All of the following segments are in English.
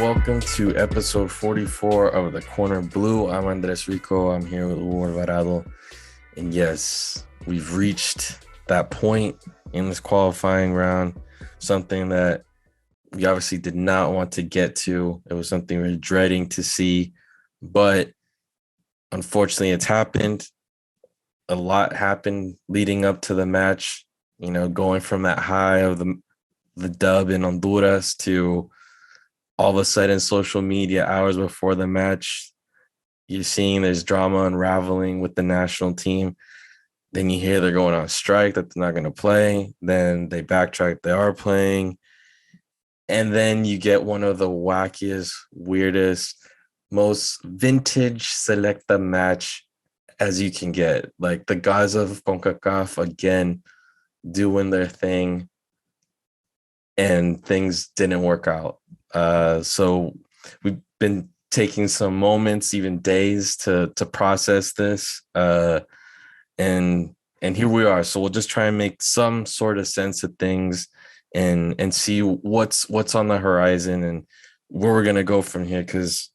welcome to episode 44 of the Corner Blue. I'm Andres Rico. I'm here with Hugo Alvarado. And yes, we've reached that point in this qualifying round, something that we obviously did not want to get to. It was something we were dreading to see, but unfortunately it's happened. A lot happened leading up to the match, going from that high of the dub in Honduras to all of a sudden social media hours before the match, you're seeing there's drama unraveling with the national team. Then you hear they're going on strike, that they're not going to play. Then they backtrack, they are playing. And then you get one of the wackiest, weirdest, most vintage selecta match as you can get. Like the guys of Concacaf, again, doing their thing. And things didn't work out. So we've been taking some moments, even days, to process this. And here we are. So we'll just try and make some sort of sense of things and see what's on the horizon and where we're gonna go from here. Because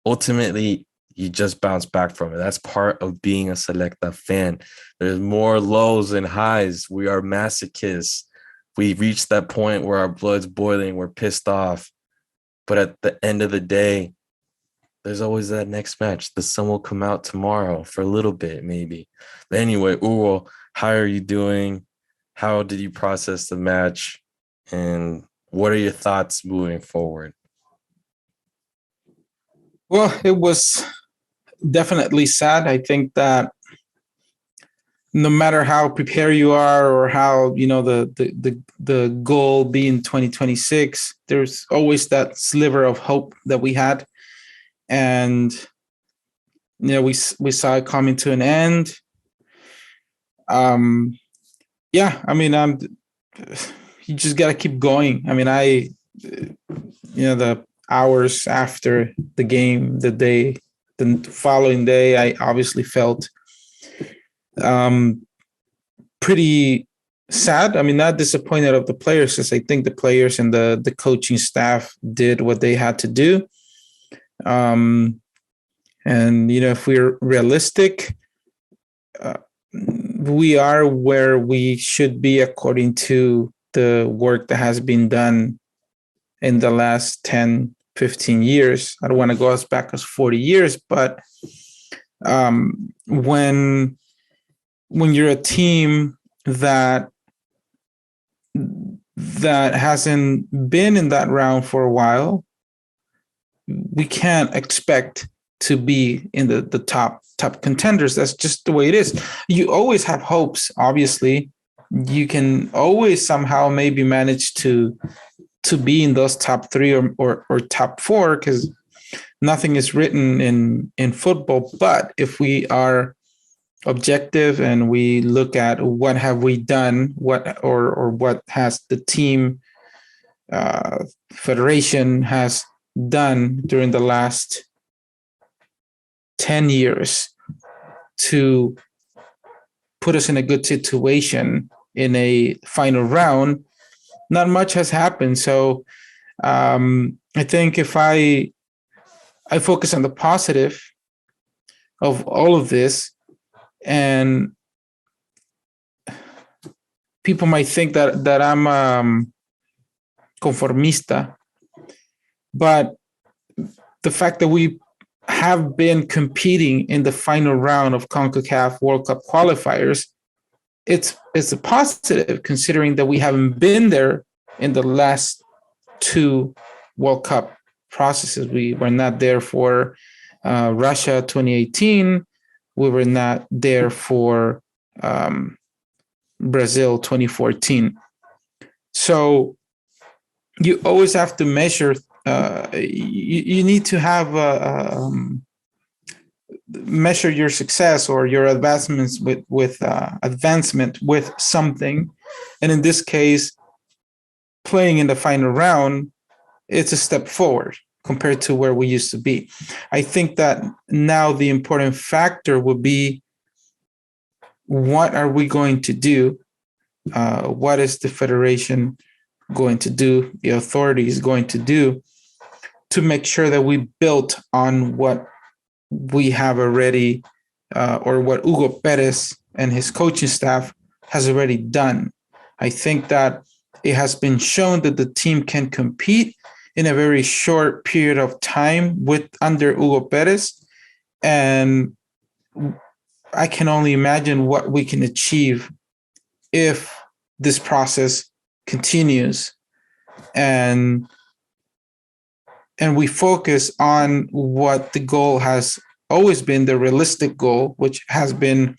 ultimately, you just bounce back from it. That's part of being a Selecta fan. There's more lows and highs. We are masochists. We reached that point where our blood's boiling. We're pissed off. But at the end of the day, there's always that next match. The sun will come out tomorrow for a little bit, maybe. But anyway, Hugo, how are you doing? How did you process the match? And what are your thoughts moving forward? Well, it was definitely sad. I think that no matter how prepared you are or how, the goal being 2026, there's always that sliver of hope that we had. And, we saw it coming to an end. You just got to keep going. The hours after the game, the following day, I obviously felt pretty sad. Not disappointed of the players, because I think the players and the coaching staff did what they had to do. If we're realistic, we are where we should be according to the work that has been done in the last 10, 15 years. I don't want to go as back as 40 years, but when you're a team that hasn't been in that round for a while, we can't expect to be in the top contenders. That's just the way it is. You always have hopes, obviously. You can always somehow maybe manage to be in those top three or top four, because nothing is written in football. But if we are objective and we look at what have we done, what has the team federation has done during the last 10 years to put us in a good situation in a final round, not much has happened. So I think if I focus on the positive of all of this, and people might think that I'm conformista, but the fact that we have been competing in the final round of CONCACAF World Cup qualifiers, it's a positive, considering that we haven't been there in the last two World Cup processes. We were not there for Russia 2018. We were not there for Brazil 2014. So you always have to measure. You need to have measure your success or your advancements with advancement with something. And in this case, playing in the final round, it's a step forward compared to where we used to be. I think that now the important factor would be, what are we going to do? What is the federation going to do? The authorities going to do to make sure that we built on what we have already, or what Hugo Perez and his coaching staff has already done. I think that it has been shown that the team can compete in a very short period of time with under Hugo Perez, and I can only imagine what we can achieve if this process continues, and we focus on what the goal has always been, the realistic goal, which has been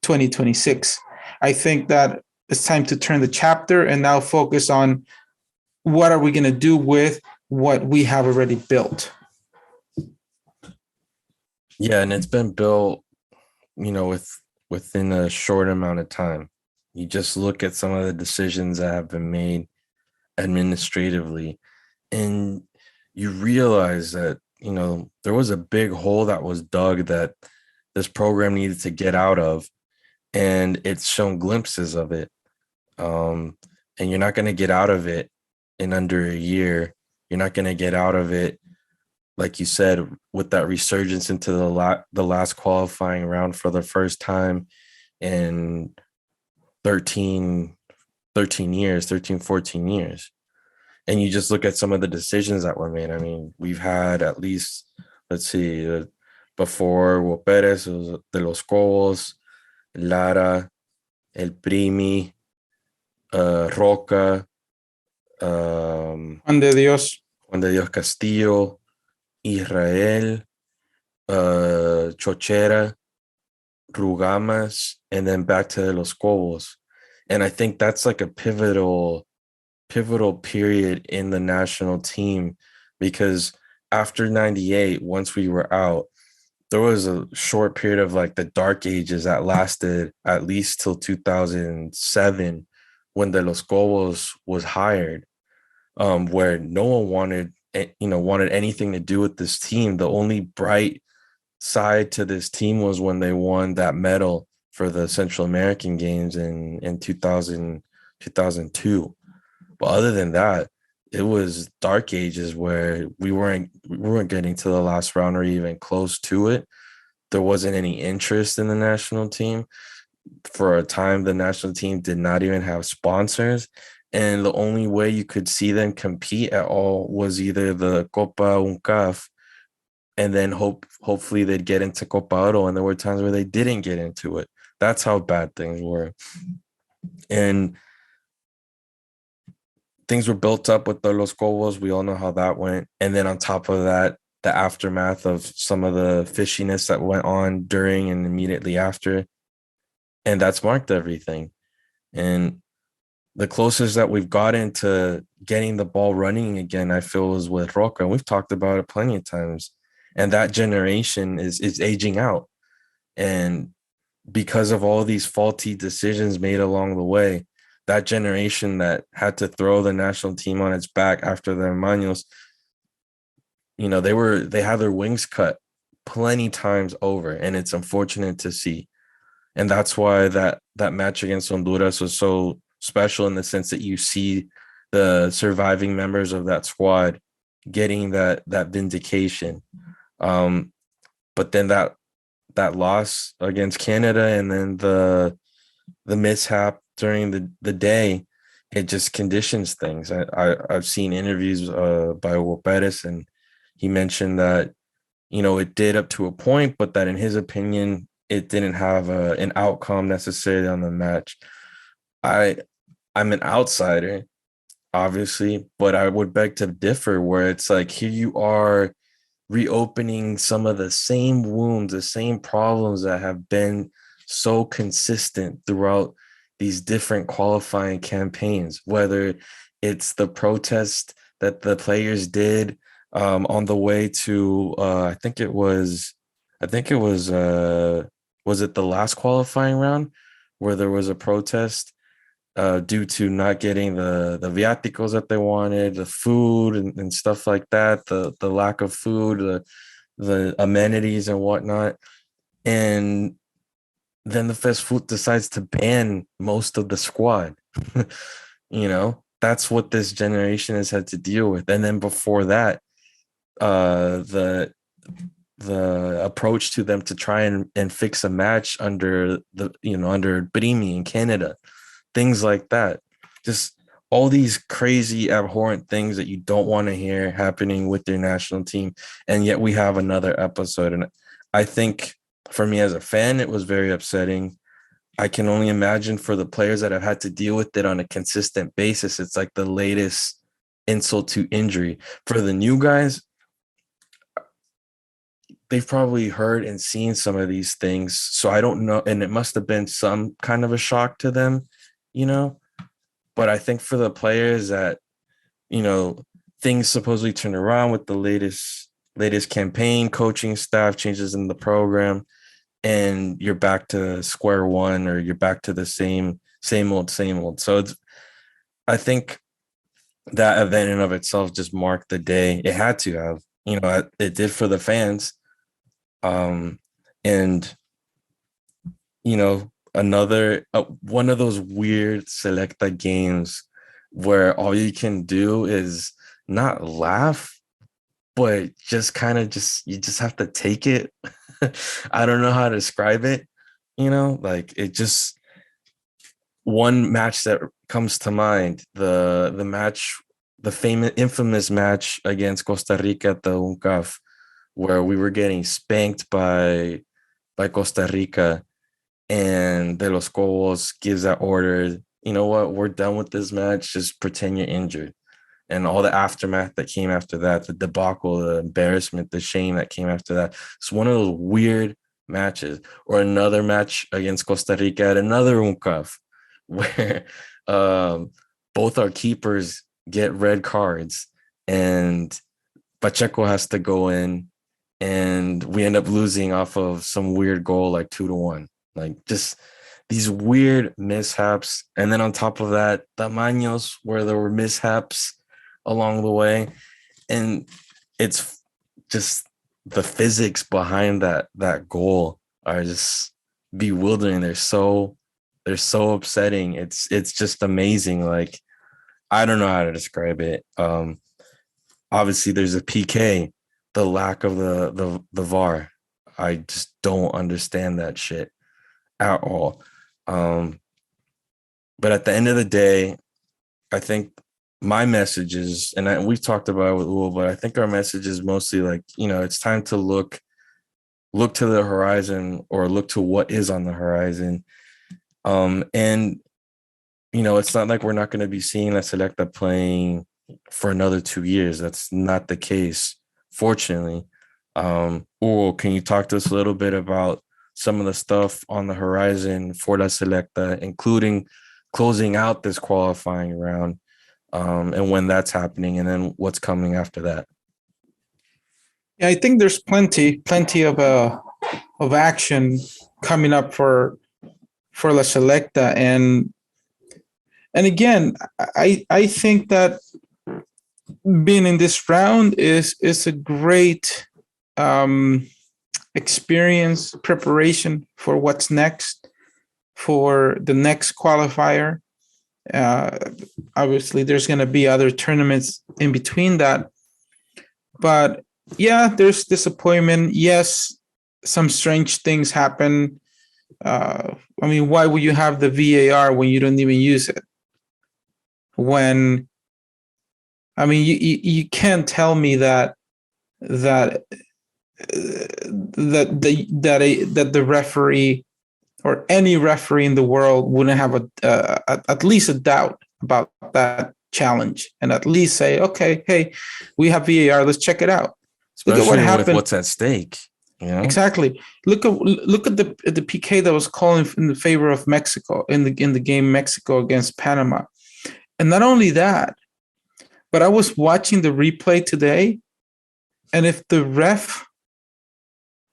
2026. I think that it's time to turn the chapter and now focus on what are we going to do with what we have already built. Yeah, and it's been built, within a short amount of time. You just look at some of the decisions that have been made administratively, and you realize that, there was a big hole that was dug that this program needed to get out of, and it's shown glimpses of it. And you're not going to get out of it in under a year. You're not going to get out of it, like you said, with that resurgence into the last qualifying round for the first time in 13 years, 13, 14 years. And you just look at some of the decisions that were made. I mean, we've had at least, let's see, before Perez, it was De Los Cobos, Lara, El Primi, Roca, Juan de Dios. Castillo, Israel, Chochera, Rugamas, and then back to De Los Cobos. And I think that's like a pivotal period in the national team, because after 98, once we were out, there was a short period of like the dark ages that lasted at least till 2007 when De Los Cobos was hired, where no one wanted anything to do with this team. The only bright side to this team was when they won that medal for the Central American Games in 2002. But other than that, it was dark ages where we weren't getting to the last round or even close to it. There wasn't any interest in the national team. For a time, the national team did not even have sponsors. And the only way you could see them compete at all was either the Copa UNCAF, and then hopefully they'd get into Copa Oro. And there were times where they didn't get into it. That's how bad things were. And things were built up with the Los Cobos. We all know how that went. And then on top of that, the aftermath of some of the fishiness that went on during and immediately after. And that's marked everything. And the closest that we've gotten to getting the ball running again, I feel, is with Roca. And we've talked about it plenty of times. And that generation is aging out. And because of all these faulty decisions made along the way, that generation that had to throw the national team on its back after the Hermanos, they had their wings cut plenty times over, and it's unfortunate to see. And that's why that match against Honduras was so special, in the sense that you see the surviving members of that squad getting that vindication. But then that loss against Canada, and then the mishap during the day, it just conditions things. I've seen interviews by Hugo Perez, and he mentioned that, it did up to a point, but that in his opinion, it didn't have an outcome necessarily on the match. I'm an outsider, obviously, but I would beg to differ, where it's like, here you are reopening some of the same wounds, the same problems that have been so consistent throughout these different qualifying campaigns, whether it's the protest that the players did on the way to was it the last qualifying round, where there was a protest due to not getting the viáticos that they wanted, the food and stuff like that, the lack of food, the amenities and whatnot. And then the FESFUT decides to ban most of the squad. That's what this generation has had to deal with. And then before that, the approach to them to try and fix a match under under Brimi in Canada, things like that. Just all these crazy, abhorrent things that you don't want to hear happening with their national team. And yet we have another episode. And I think for me as a fan, it was very upsetting. I can only imagine for the players that have had to deal with it on a consistent basis. It's like the latest insult to injury. For the new guys, they've probably heard and seen some of these things. So I don't know. And it must have been some kind of a shock to them, you know? But I think for the players that, things supposedly turn around with the latest campaign, coaching staff, changes in the program, and you're back to square one, or you're back to the same old. So I think that event in of itself just marked the day. It had to have, it did for the fans. And, another one of those weird selecta games where all you can do is not laugh, but just kind of you just have to take it. I don't know how to describe it, like it just, one match that comes to mind, the match, the infamous match against Costa Rica at the UNCAF, where we were getting spanked by Costa Rica, and De Los Cobos gives that order, you know what, we're done with this match, just pretend you're injured. And all the aftermath that came after that, the debacle, the embarrassment, the shame that came after that. It's one of those weird matches. Or another match against Costa Rica at another UNCAF, where both our keepers get red cards, and Pacheco has to go in, and we end up losing off of some weird goal, like 2-1. Like just these weird mishaps. And then on top of that, Tamaños, where there were mishaps along the way. And it's just the physics behind that goal are just bewildering. They're so upsetting. It's just amazing. Like, I don't know how to describe it. Obviously there's a PK, the lack of the VAR. I just don't understand that shit at all. But at the end of the day, I think my message is, and we've talked about it with Will, but I think our message is mostly like, it's time to look to the horizon, or look to what is on the horizon. And, it's not like we're not going to be seeing La Selecta playing for another 2 years. That's not the case, fortunately. Will, can you talk to us a little bit about some of the stuff on the horizon for La Selecta, including closing out this qualifying round, and when that's happening, and then what's coming after that? Yeah, I think there's plenty of action coming up for La Selecta, and again, I think that being in this round is a great experience, preparation for what's next, for the next qualifier. Obviously, there's going to be other tournaments in between that, but yeah, there's disappointment. Yes, some strange things happen. I mean, why would you have the VAR when you don't even use it? You can't tell me that the referee or any referee in the world wouldn't have at least a doubt about that challenge, and at least say, okay, hey, we have VAR, let's check it out. Especially look at what happened. With what's at stake. Exactly. Look at the PK that was called in the favor of Mexico in the game Mexico against Panama. And not only that, but I was watching the replay today, and if the ref,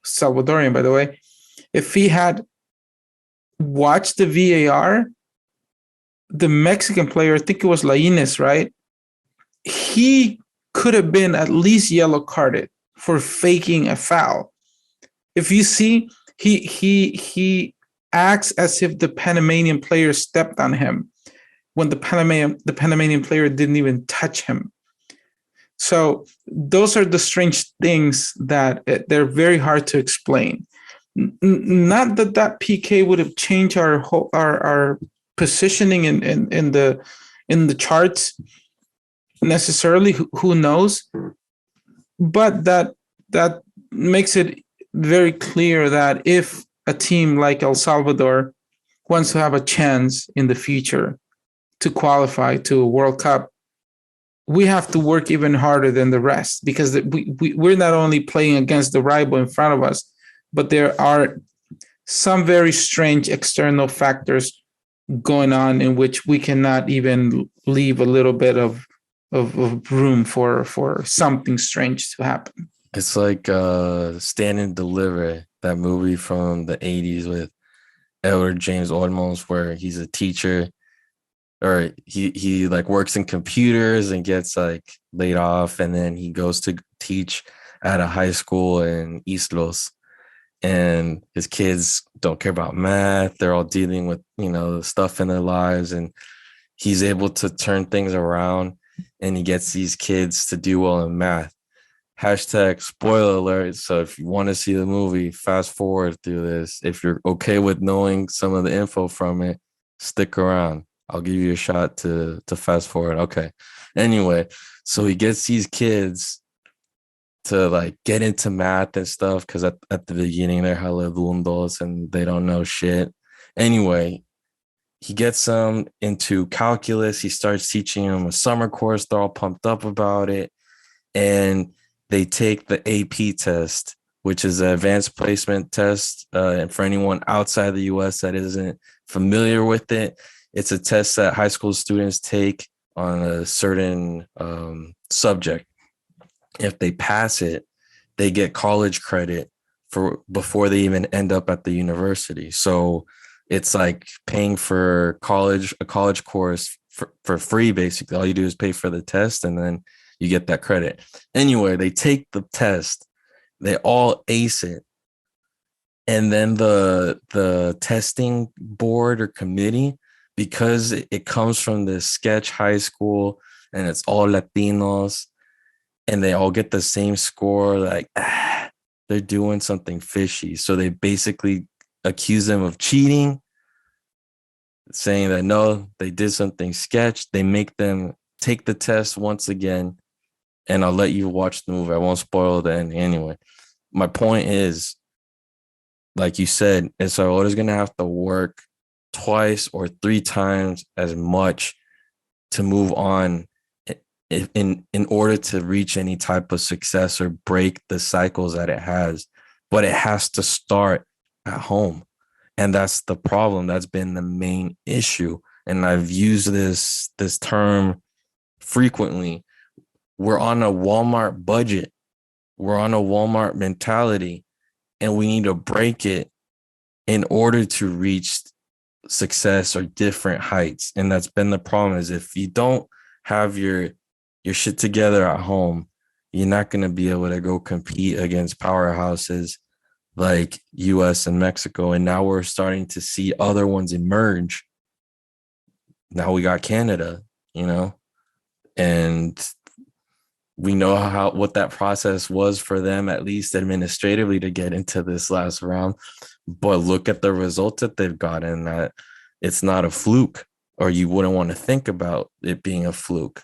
Salvadorian, by the way, if he had watched the VAR, the Mexican player, I think it was Lainez, right? He could have been at least yellow carded for faking a foul. If you see, he acts as if the Panamanian player stepped on him when the Panamanian player didn't even touch him. So those are the strange things that they're very hard to explain. Not that that PK would have changed our whole, our positioning in the charts necessarily. Who knows? But that makes it very clear that if a team like El Salvador wants to have a chance in the future to qualify to a World Cup, we have to work even harder than the rest, because we're not only playing against the rival in front of us, but there are some very strange external factors going on in which we cannot even leave a little bit of room for something strange to happen. It's like Stand and Deliver, that movie from the 80s with Edward James Olmos, where he's a teacher, or he like works in computers and gets like laid off, and then he goes to teach at a high school in Islos, and his kids don't care about math. They're all dealing with, stuff in their lives, and he's able to turn things around, and he gets these kids to do well in math. Hashtag spoiler alert. So if you want to see the movie, fast forward through this. If you're okay with knowing some of the info from it, stick around. I'll give you a shot to fast forward. Okay. Anyway, so he gets these kids to like get into math and stuff, because at the beginning they're hella dundos and they don't know shit. Anyway, he gets them into calculus. He starts teaching them a summer course. They're all pumped up about it. And they take the AP test, which is an advanced placement test. And for anyone outside the US that isn't familiar with it, it's a test that high school students take on a certain subject. If they pass it, they get college credit for before they even end up at the university. So it's like paying for a college course for free, basically. All you do is pay for the test, and then you get that credit. Anyway, they take the test, they all ace it. And then the testing board or committee, because it comes from this sketch high school and it's all Latinos and they all get the same score, like, they're doing something fishy. So they basically accuse them of cheating, saying that no, they did something sketch. They make them take the test once again, and I'll let you watch the movie. I won't spoil the ending anyway. My point is, like you said, El Salvador is going to have to work twice or three times as much to move on in order to reach any type of success or break the cycles that it has. But it has to start at home. And that's the problem. That's been the main issue. And I've used this term frequently. We're on a Walmart budget. We're on a Walmart mentality, and we need to break it in order to reach success or different heights. And that's been the problem, is if you don't have your shit together at home, you're not going to be able to go compete against powerhouses like US and Mexico. And now we're starting to see other ones emerge. Now we got Canada, and we know what that process was for them, at least administratively, to get into this last round. But look at the results that they've gotten. That it's not a fluke, or you wouldn't want to think about it being a fluke.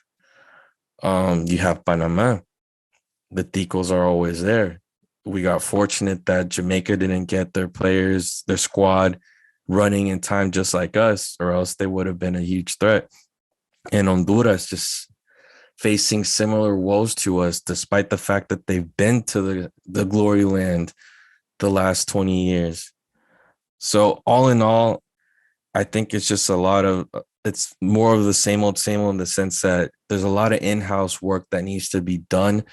You have Panama. The Ticos are always there. We got fortunate that Jamaica didn't get their players, their squad, running in time just like us, or else they would have been a huge threat. And Honduras just facing similar woes to us, despite the fact that they've been to the glory land the last 20 years. So all in all, I think it's just it's more of the same old in the sense that there's a lot of in-house work that needs to be done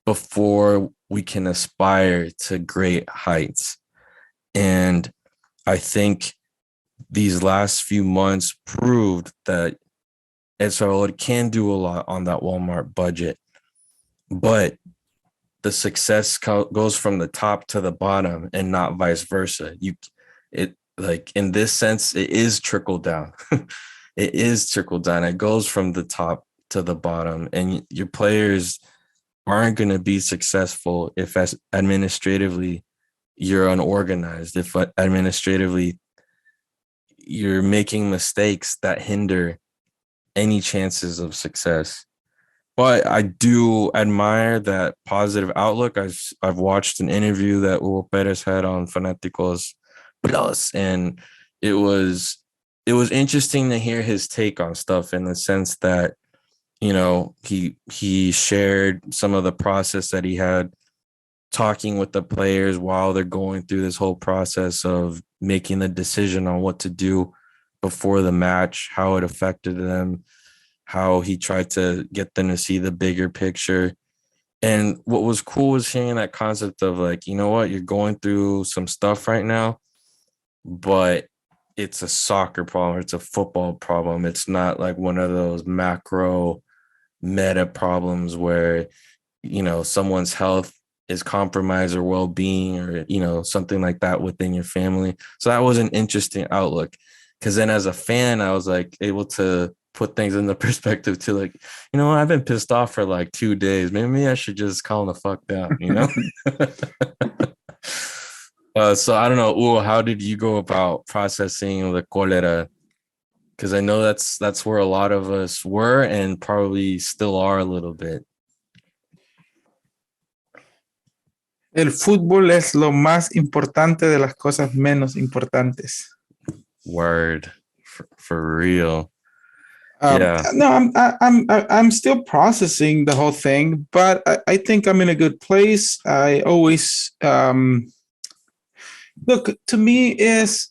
before we can aspire to great heights. And I think these last few months proved that El Salvador can do a lot on that Walmart budget, but the success goes from the top to the bottom and not vice versa. In this sense, it is trickle down. It is trickle down. It goes from the top to the bottom, and your players aren't going to be successful if as administratively you're unorganized, if administratively you're making mistakes that hinder any chances of success. But I do admire that positive outlook. I've watched an interview that Hugo Perez had on Fanáticos Plus, and it was it was interesting to hear his take on stuff in the sense that, you know, he shared some of the process that he had talking with the players while they're going through this whole process of making the decision on what to do before the match, how it affected them, how he tried to get them to see the bigger picture. And what was cool was hearing that concept of like, you know what, you're going through some stuff right now, but it's a soccer problem, it's a football problem. It's not like one of those macro meta problems where, you know, someone's health is compromised or well-being or, you know, something like that within your family. So that was an interesting outlook, because then as a fan I was like able to put things into perspective too, like, you know, I've been pissed off for like 2 days, maybe I should just calm the fuck down, you know. So I don't know, how did you go about processing the cólera? Because I know that's where a lot of us were and probably still are a little bit. El fútbol es lo más importante de las cosas menos importantes. Word, for real. Yeah. No, I'm still processing the whole thing, but I think I'm in a good place. I always look, to me is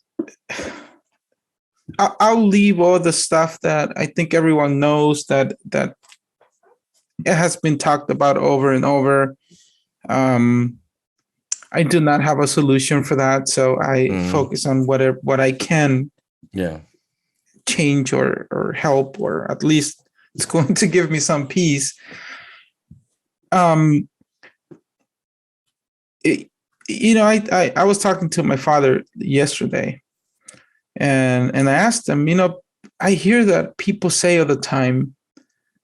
I'll leave all the stuff that I think everyone knows that it has been talked about over and over. I do not have a solution for that, so I focus on what I can change or help, or at least it's going to give me some peace. You know, I was talking to my father yesterday, and I asked him, you know, I hear that people say all the time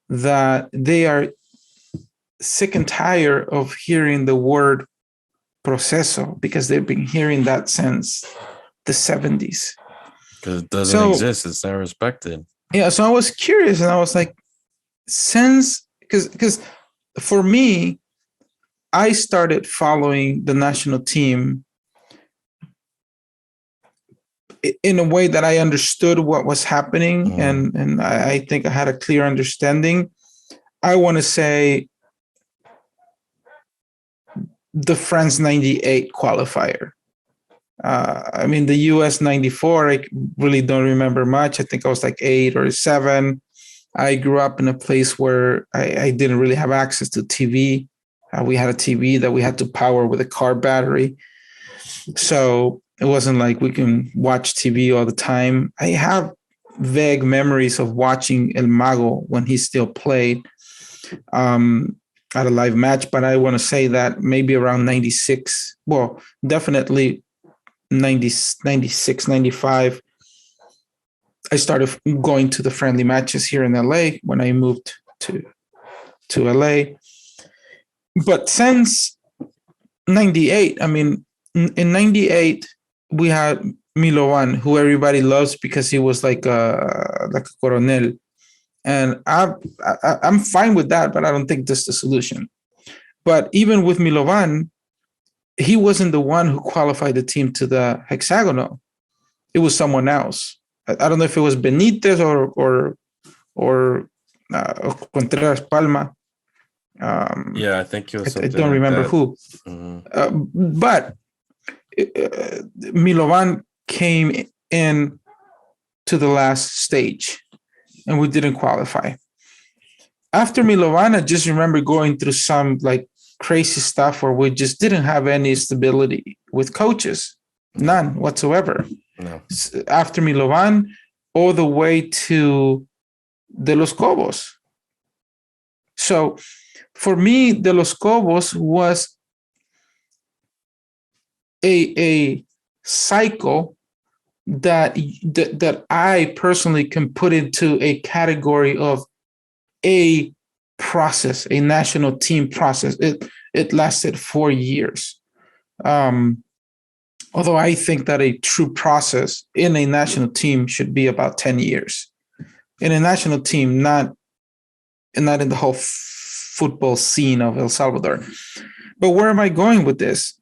that they are sick and tired of hearing the word proceso because they've been hearing that since the 70s. Because it doesn't exist. It's not respected. Yeah. So I was curious and I was like, because for me, I started following the national team in a way that I understood what was happening. And I think I had a clear understanding. I want to say the France 98 qualifier. I mean, the US 94, I really don't remember much. I think I was like 8 or 7. I grew up in a place where I didn't really have access to TV. We had a TV that we had to power with a car battery. So it wasn't like we can watch TV all the time. I have vague memories of watching El Mago when he still played at a live match, but I want to say that maybe around 96, well, definitely 90, 96, 95, I started going to the friendly matches here in LA when I moved to LA. But since 98, I mean, in 98, we had Milovan, who everybody loves because he was like a coronel. And I'm fine with that, but I don't think that's the solution. But even with Milovan, he wasn't the one who qualified the team to the hexagonal. It was someone else. I don't know if it was Benitez or Contreras Palma. I think it was I don't remember who. But Milovan came in to the last stage, and we didn't qualify. After Milovan, I just remember going through some like crazy stuff where we just didn't have any stability with coaches, none whatsoever. No. After Milovan, all the way to De Los Cobos. So for me, De Los Cobos was a cycle that I personally can put into a category of a process, a national team process. It lasted 4 years. Although I think that a true process in a national team should be about 10 years. In a national team, not in the whole football scene of El Salvador. But where am I going with this?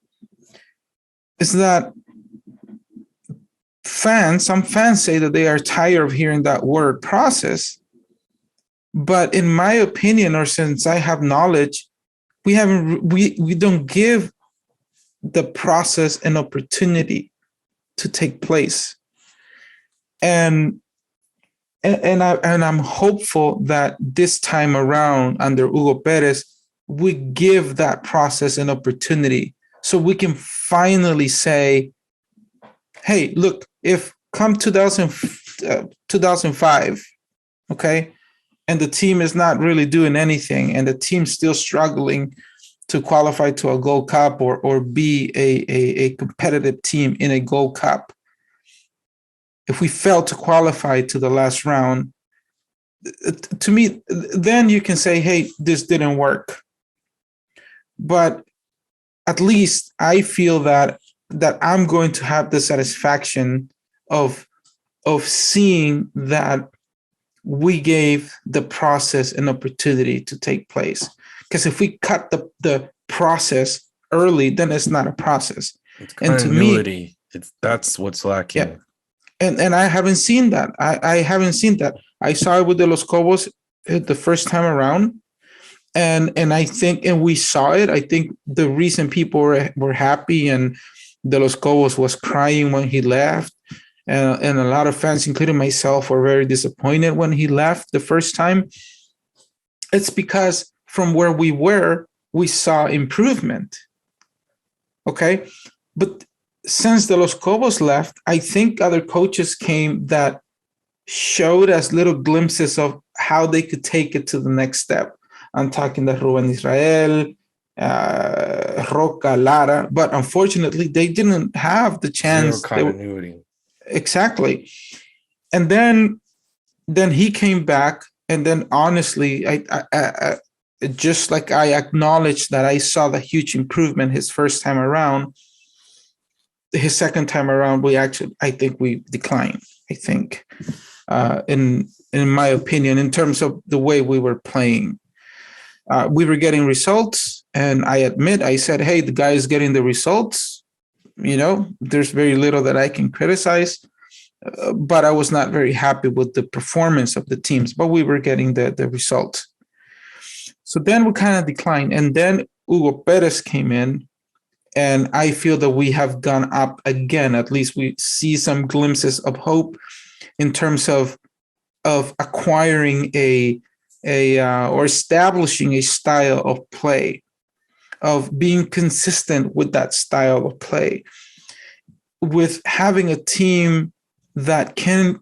Is that some fans say that they are tired of hearing that word process. But in my opinion, or since I have knowledge, we don't give the process an opportunity to take place. And I'm hopeful that this time around under Hugo Perez, we give that process an opportunity so we can finally say, hey, look, if come 2005, okay, and the team is not really doing anything and the team's still struggling to qualify to a Gold Cup or be a competitive team in a Gold Cup, if we fail to qualify to the last round, to me, then you can say, hey, this didn't work. But at least I feel that I'm going to have the satisfaction of seeing that we gave the process an opportunity to take place. Because if we cut the process early, then it's not a process. It's continuity. And to me, that's what's lacking. Yeah. And I haven't seen that. I haven't seen that. I saw it with the Los Cobos the first time around. And I think, and we saw it, I think the reason people were happy and De Los Cobos was crying when he left, and a lot of fans, including myself, were very disappointed when he left the first time. It's because from where we were, we saw improvement. Okay? But since De Los Cobos left, I think other coaches came that showed us little glimpses of how they could take it to the next step. I'm talking to Ruben Israel, Roca, Lara, but unfortunately, they didn't have the chance. Zero continuity. Exactly. And then he came back, and then honestly, I just like I acknowledged that I saw the huge improvement his first time around. His second time around, I think we declined. I think, in my opinion, in terms of the way we were playing. We were getting results, and I said, hey, the guy is getting the results. There's very little that I can criticize, but I was not very happy with the performance of the teams, but we were getting the results. So then we kind of declined, and then Hugo Perez came in, and I feel that we have gone up again. At least we see some glimpses of hope in terms of acquiring or establishing a style of play, of being consistent with that style of play, with having a team that can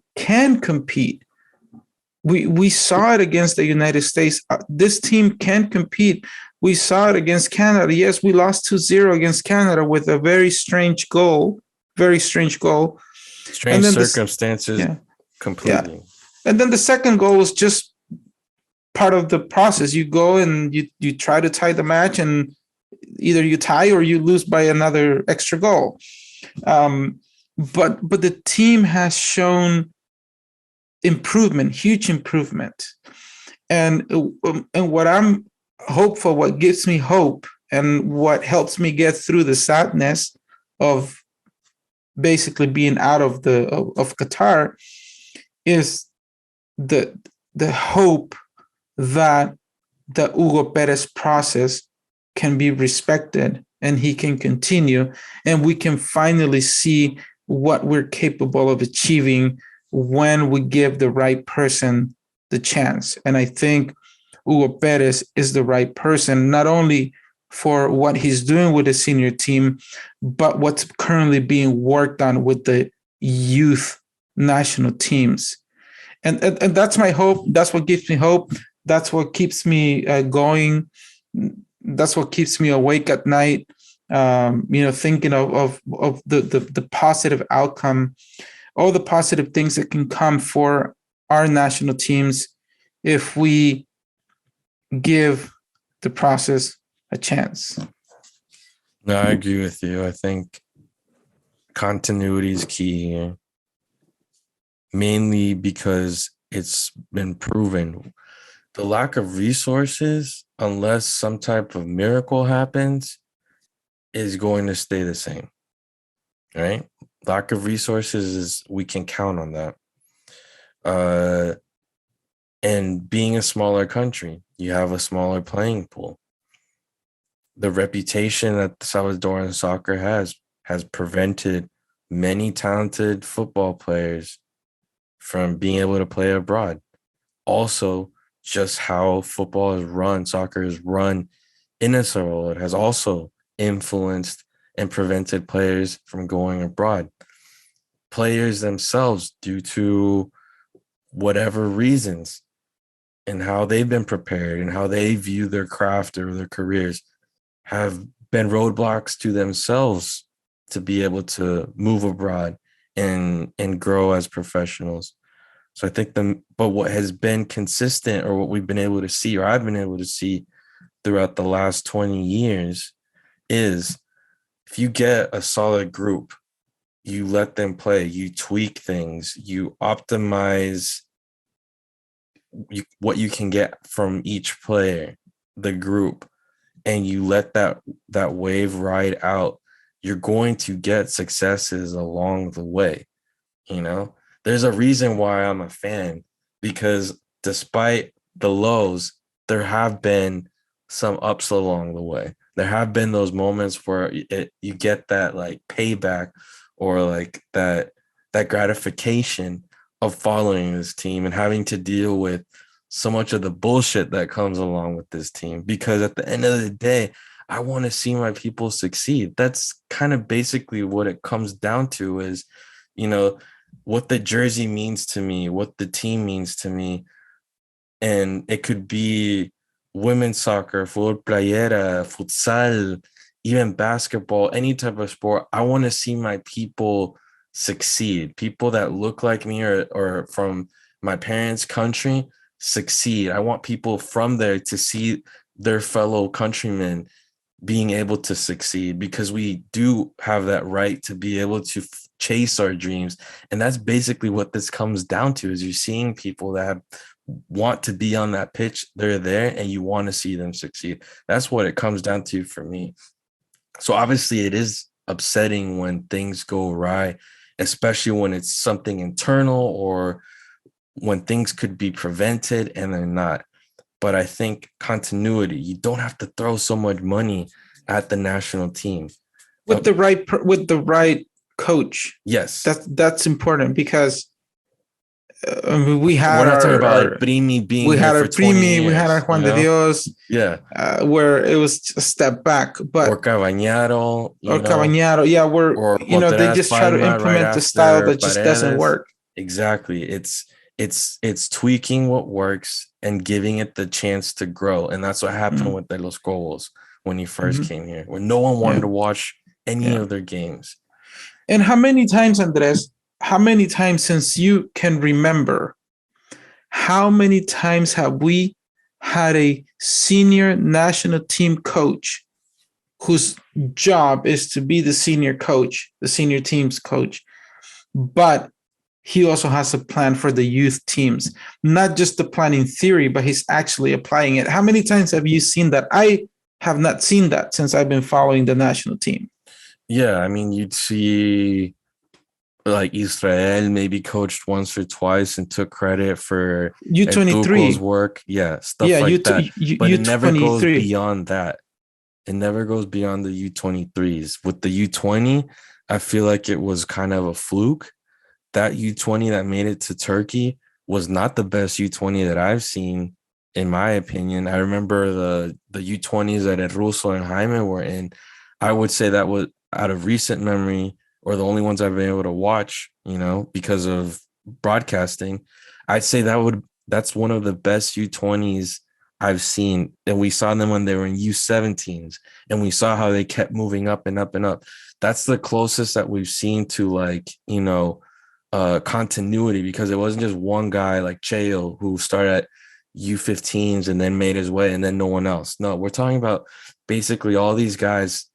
compete. We saw it against the United States. This team can compete. We saw it against Canada. Yes, we lost 2-0 against Canada with a very strange goal. Strange circumstances, completely. Yeah. And then the second goal was just part of the process. You go and you try to tie the match, and either you tie or you lose by another extra goal. But the team has shown improvement, huge improvement. And what I'm hopeful, what gives me hope, and what helps me get through the sadness of basically being out of Qatar is the hope that the Hugo Perez process can be respected and he can continue, and we can finally see what we're capable of achieving when we give the right person the chance. And I think Hugo Perez is the right person, not only for what he's doing with the senior team, but what's currently being worked on with the youth national teams. And that's my hope. That's what gives me hope. That's what keeps me going. That's what keeps me awake at night, thinking of the positive outcome, all the positive things that can come for our national teams if we give the process a chance. No, I agree with you. I think continuity is key here, mainly because it's been proven. The lack of resources, unless some type of miracle happens, is going to stay the same, right? Lack of resources is we can count on that. And being a smaller country, you have a smaller playing pool. The reputation that Salvadoran soccer has prevented many talented football players from being able to play abroad. Also, just how football is run, soccer is run in El Salvador has also influenced and prevented players from going abroad. Players themselves, due to whatever reasons and how they've been prepared and how they view their craft or their careers, have been roadblocks to themselves to be able to move abroad and grow as professionals. So I think but what has been consistent, or what we've been able to see, or I've been able to see throughout the last 20 years, is if you get a solid group, you let them play, you tweak things, you optimize what you can get from each player, the group, and you let that wave ride out, you're going to get successes along the way. There's a reason why I'm a fan, because despite the lows, there have been some ups along the way. There have been those moments where you get that like payback, or like that gratification of following this team and having to deal with so much of the bullshit that comes along with this team. Because at the end of the day, I want to see my people succeed. That's kind of basically what it comes down to, is, what the jersey means to me, what the team means to me. And it could be women's soccer, fútbol playera, futsal, even basketball, any type of sport. I want to see my people succeed. People that look like me or from my parents' country succeed. I want people from there to see their fellow countrymen being able to succeed, because we do have that right to be able to chase our dreams. And that's basically what this comes down to, is you're seeing people that want to be on that pitch, they're there, and you want to see them succeed. That's what it comes down to for me. So obviously it is upsetting when things go awry, especially when it's something internal or when things could be prevented and they're not. But I think continuity, you don't have to throw so much money at the national team. With the right coach. Yes. That's important, because we had we're not talking about like Primi being we here had for our Primi, 20 years, we had our Juan de Dios, where it was a step back, but or Cabañaro, yeah, where or they just try to implement the style that just doesn't work. Exactly. It's tweaking what works and giving it the chance to grow, and that's what happened with De Los Cobos when he first came here, when no one wanted to watch any of their games. And how many times, Andres, since you can remember, how many times have we had a senior national team coach whose job is to be the senior coach, the senior team's coach, but he also has a plan for the youth teams, not just the plan in theory, but he's actually applying it? How many times have you seen that? I have not seen that since I've been following the national team. Yeah, I mean, you'd see like Israel maybe coached once or twice and took credit for U23 work. Yeah, stuff like that. But it never goes beyond that. It never goes beyond the U23s. With the U20, I feel like it was kind of a fluke. That U20 that made it to Turkey was not the best U20 that I've seen, in my opinion. I remember the U20s that El Russo and Jaime were in. I would say that was, out of recent memory, or the only ones I've been able to watch, because of broadcasting, I'd say that's one of the best U20s I've seen. And we saw them when they were in U17s, and we saw how they kept moving up and up and up. That's the closest that we've seen to continuity, because it wasn't just one guy like Cheo who started at U15s and then made his way, and then no one else. No, we're talking about basically all these guys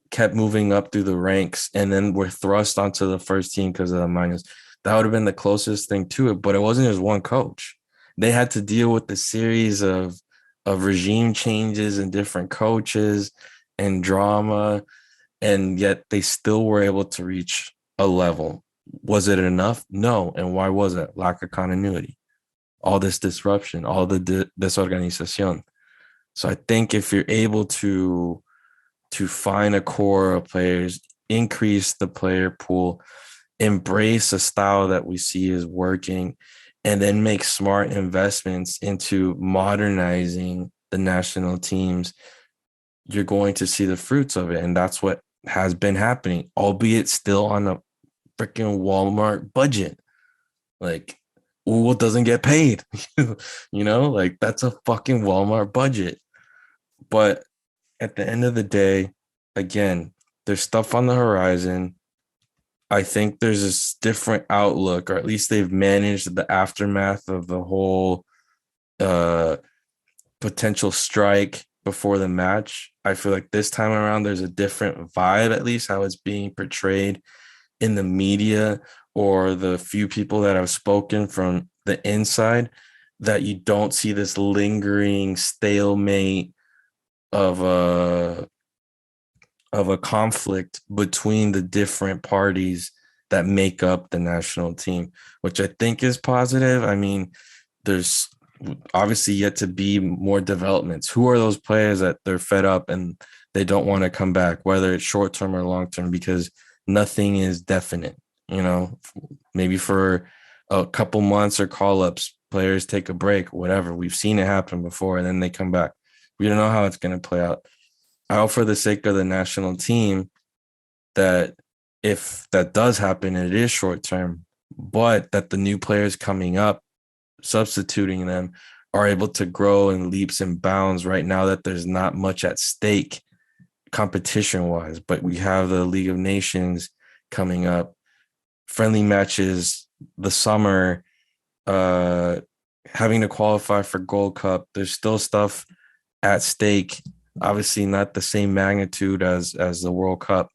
kept moving up through the ranks and then were thrust onto the first team because of the minors. That would have been the closest thing to it, but it wasn't just one coach. They had to deal with the series of regime changes and different coaches and drama, and yet they still were able to reach a level. Was it enough? No. And why was it? Lack of continuity, all this disruption, all the desorganización. So I think if you're able to find a core of players, increase the player pool, embrace a style that we see is working, and then make smart investments into modernizing the national teams, you're going to see the fruits of it. And that's what has been happening, albeit still on a freaking Walmart budget. Like, what doesn't get paid? Like that's a fucking Walmart budget. But at the end of the day, again, there's stuff on the horizon. I think there's this different outlook, or at least they've managed the aftermath of the whole potential strike before the match. I feel like this time around, there's a different vibe, at least how it's being portrayed in the media or the few people that have spoken from the inside, that you don't see this lingering stalemate of a conflict between the different parties that make up the national team, which I think is positive. I mean, there's obviously yet to be more developments. Who are those players that they're fed up and they don't want to come back, whether it's short term or long term, because nothing is definite. Maybe for a couple months or call ups, players take a break, whatever. We've seen it happen before, and then they come back. We don't know how it's going to play out. I hope for the sake of the national team that if that does happen, it is short term, but that the new players coming up, substituting them, are able to grow in leaps and bounds right now, that there's not much at stake competition wise. But we have the League of Nations coming up, friendly matches, the summer, having to qualify for Gold Cup. There's still stuff at stake. Obviously not the same magnitude as the World Cup,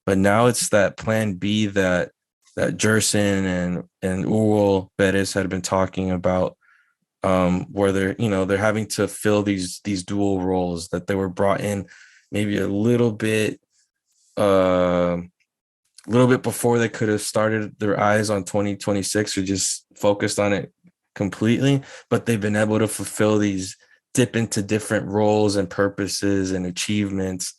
but now it's that plan B that Jerson and Hugo Perez had been talking about, where they're having to fill these dual roles, that they were brought in maybe a little bit before they could have started their eyes on 2026 or just focused on it completely, but they've been able to fulfill these, dip into different roles and purposes and achievements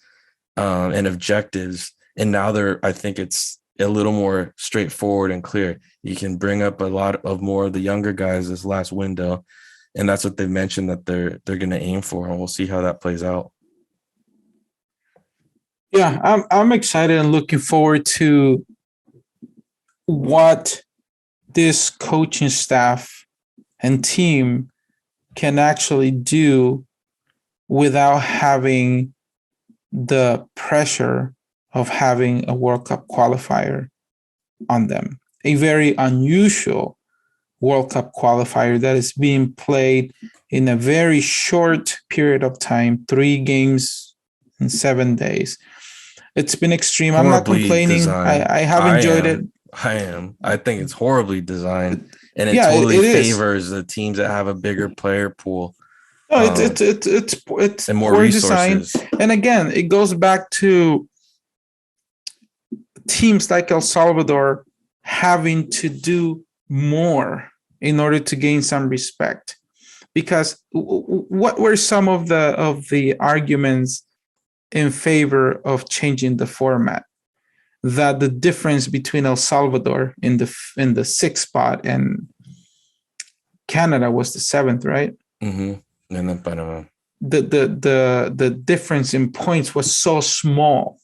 and objectives. And now I think it's a little more straightforward and clear. You can bring up a lot of more of the younger guys this last window. And that's what they've mentioned that they're going to aim for. And we'll see how that plays out. Yeah, I'm excited and looking forward to what this coaching staff and team can actually do without having the pressure of having a World Cup qualifier on them. A very unusual World Cup qualifier that is being played in a very short period of time, 3 games in 7 days. It's been extreme. I'm not complaining. I have enjoyed it. I think it's horribly designed, and it totally favors the teams that have a bigger player pool. No, it's and more resources. Design. And again, it goes back to teams like El Salvador having to do more in order to gain some respect. Because what were some of the arguments in favor of changing the format? That the difference between El Salvador in the 6th spot and Canada was the 7th, right? Mm-hmm. And then Panama. The difference in points was so small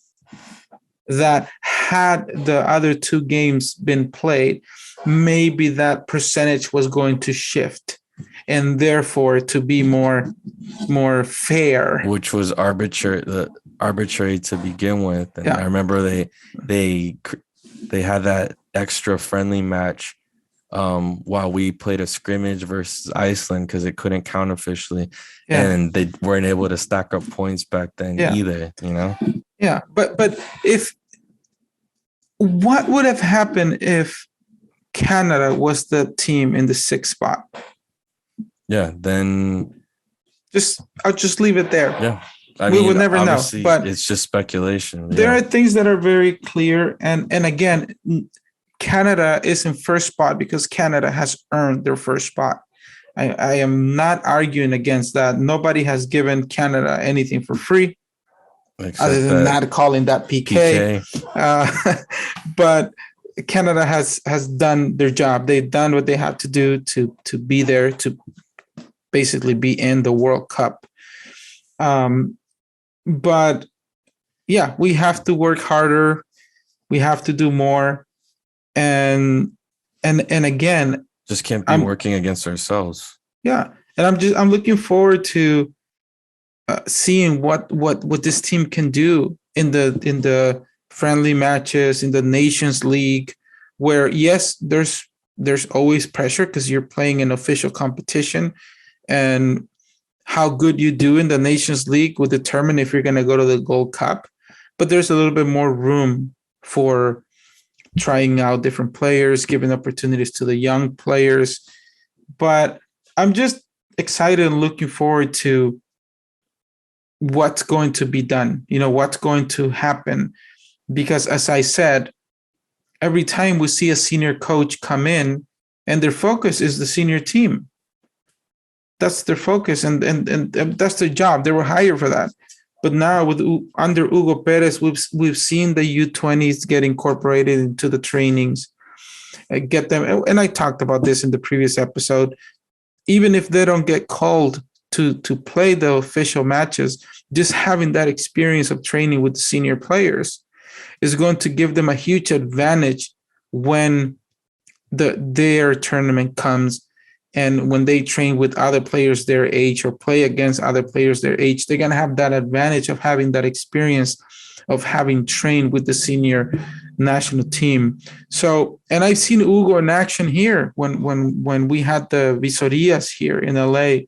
that had the other 2 games been played, maybe that percentage was going to shift, and therefore to be more fair, which was arbitrary to begin with. And I remember they had that extra friendly match while we played a scrimmage versus Iceland because it couldn't count officially, Yeah. and they weren't able to stack up points back then either. Yeah, but if what would have happened if Canada was the team in the 6th spot? Yeah, then I'll just leave it there. Yeah. We would never know, but it's just speculation. There are things that are very clear. And again, Canada is in first spot because Canada has earned their first spot. I am not arguing against that. Nobody has given Canada anything for free, other than not calling that PK. But Canada has done their job. They've done what they have to do to be there, to basically be in the World Cup. But yeah, we have to work harder. We have to do more. And again, just can't be working against ourselves. Yeah. And I'm looking forward to seeing what this team can do in the friendly matches, in the Nations League, where yes, there's always pressure because you're playing an official competition, and how good you do in the Nations League will determine if you're going to go to the Gold Cup. But there's a little bit more room for trying out different players, giving opportunities to the young players. But I'm just excited and looking forward to what's going to be done, what's going to happen. Because as I said, every time we see a senior coach come in and their focus is the senior team, that's their focus, and that's their job. They were hired for that. But now under Hugo Perez, we've seen the U20s get incorporated into the trainings, get them. And I talked about this in the previous episode. Even if they don't get called to play the official matches, just having that experience of training with the senior players is going to give them a huge advantage when their tournament comes. And when they train with other players their age or play against other players their age, they're going to have that advantage of having that experience of having trained with the senior national team. So, and I've seen Hugo in action here when we had the Visorias here in LA.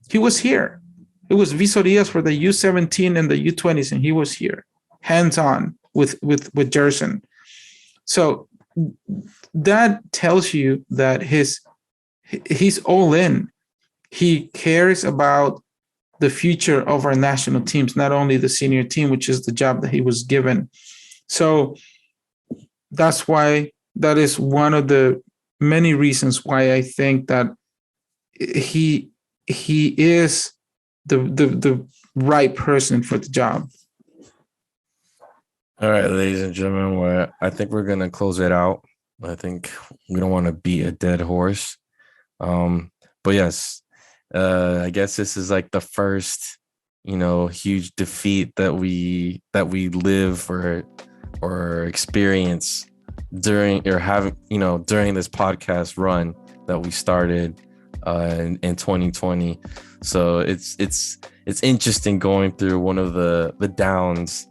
He was here. It was Visorias for the U17 and the U20s, and he was here, hands-on with Jerson. So that tells you that he's all in. He cares about the future of our national teams, not only the senior team, which is the job that he was given. So that's why, that is one of the many reasons why I think that he is the right person for the job. All right, ladies and gentlemen, I think we're going to close it out. I think we don't want to beat a dead horse. But yes, I guess this is like the first, huge defeat that we live or experience during this podcast run that we started in 2020. So it's interesting going through one of the downs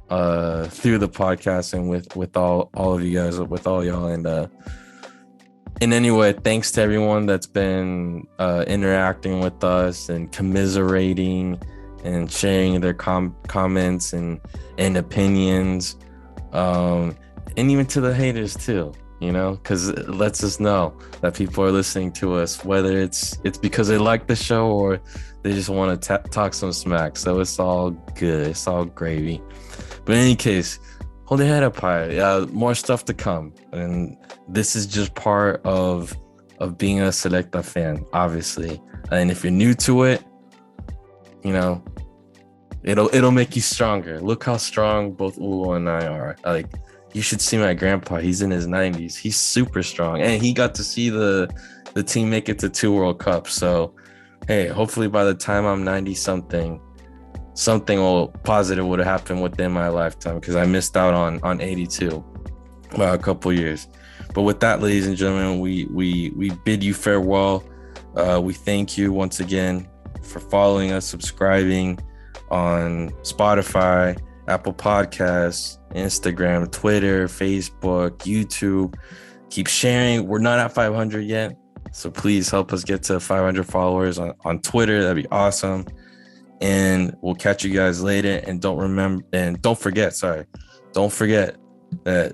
through the podcast and with all of you guys, with all y'all. And anyway, thanks to everyone that's been interacting with us and commiserating and sharing their comments and opinions, and even to the haters too, because it lets us know that people are listening to us, whether it's because they like the show or they just want to talk some smack. So it's all good, it's all gravy. But in any case, hold your head up high. More stuff to come, and this is just part of being a Selecta fan, obviously. And if you're new to it, it'll make you stronger. Look how strong both Hugo and I are. Like, you should see my grandpa. He's in his 90s. He's super strong, and he got to see the team make it to 2 World Cups. So, hey, hopefully by the time I'm 90 something positive would have happened within my lifetime, because I missed out on 82 by a couple years. But with that, ladies and gentlemen, we bid you farewell. We thank you once again for following us, subscribing on Spotify, Apple Podcasts, Instagram, Twitter, Facebook, YouTube. Keep sharing. We're not at 500 yet, so please help us get to 500 followers on Twitter. That'd be awesome. And we'll catch you guys later. And don't forget that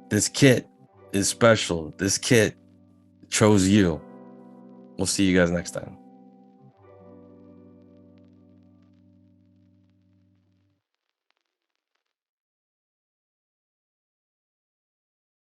this kit is special. This kit chose you. We'll see you guys next time.